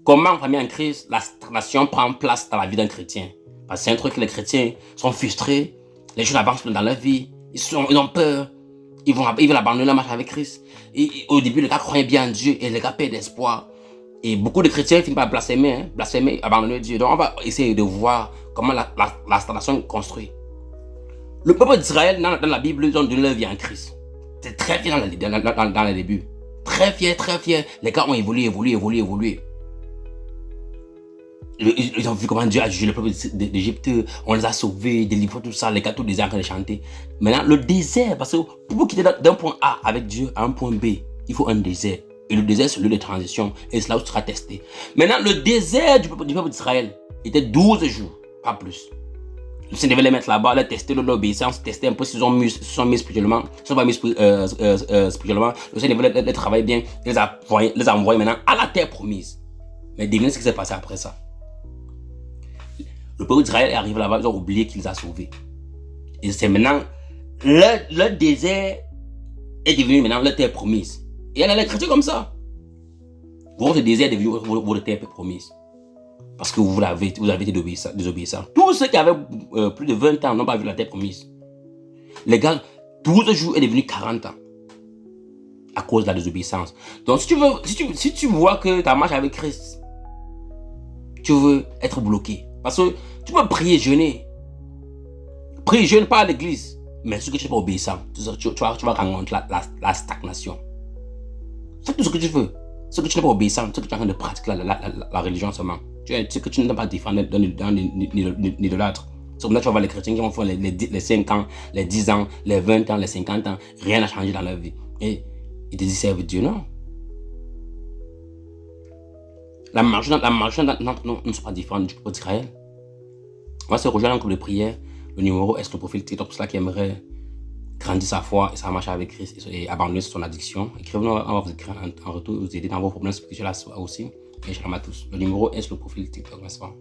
comment en famille en crise, la stagnation prend place dans la vie d'un chrétien. Parce que c'est un truc que les chrétiens sont frustrés, les choses avancent dans leur vie, ils ont peur, ils veulent abandonner la marche avec Christ. Et au début, les gars croyaient bien en Dieu et les gars perdent espoir. Et beaucoup de chrétiens finissent par blasphémer, abandonner Dieu. Donc on va essayer de voir comment la stagnation est construite. Le peuple d'Israël, dans la Bible, ils ont donné leur vie en Christ. C'est très fier dans les débuts. Très fier, très fier. Les gars ont évolué. Ils ont vu comment Dieu a jugé le peuple d'Égypte. On les a sauvés, délivrés, tout ça. Les gars, tout les ont chanté. Maintenant, le désert, parce que pour quitter d'un point A avec Dieu à un point B, il faut un désert. Et le désert, c'est le lieu de transition. Et c'est là où tu seras testé. Maintenant, le désert du peuple d'Israël était 12 jours, pas plus. Le Seigneur devait les mettre là-bas, les tester l'obéissance, tester un peu s'ils sont mis spirituellement, s'ils ne sont pas mis spirituellement. Le Seigneur devait les travailler bien, les envoyer maintenant à la terre promise. Mais devinez ce qui s'est passé après ça. Le peuple d'Israël est arrivé là-bas, ils ont oublié qu'il les a sauvés. Et c'est maintenant, le désert est devenu maintenant leur terre promise. Et elle a les chrétiens comme ça. Votre désert est devenu votre terre promise. Parce que vous avez été désobéissants. Tous ceux qui avaient plus de 20 ans n'ont pas vu la terre promise. Les gars, 12 jours est devenu 40 ans. À cause de la désobéissance. Donc si tu vois que ta marche avec Christ, tu veux être bloqué. Parce que tu peux prier, jeûner. Prier, jeûne pas à l'église. Mais ce que tu n'es pas obéissant, tu vas rencontrer la stagnation. Fais tout ce que tu veux. Ce que tu n'es pas obéissant, ce que tu es en train de pratiquer la religion seulement. Ce que tu n'as pas défendu ni de l'autre. C'est comme ça que tu vas voir les chrétiens qui vont faire les 5 ans, les 10 ans, les 20 ans, les 50 ans. Rien n'a changé dans leur vie. Et ils te disent servent Dieu, non. La marche ne sont pas différente du peuple d'Israël. On va se rejoindre en groupe de prière. Le numéro est le profil TikTok pour ceux qui aimeraient grandir sa foi et sa marche avec Christ et abandonner son addiction. Écrivez-nous, on va vous écrire en retour, vous aider dans vos problèmes spirituels aussi. Et shalom à tous. Le numéro est le profil TikTok, n'est-ce pas?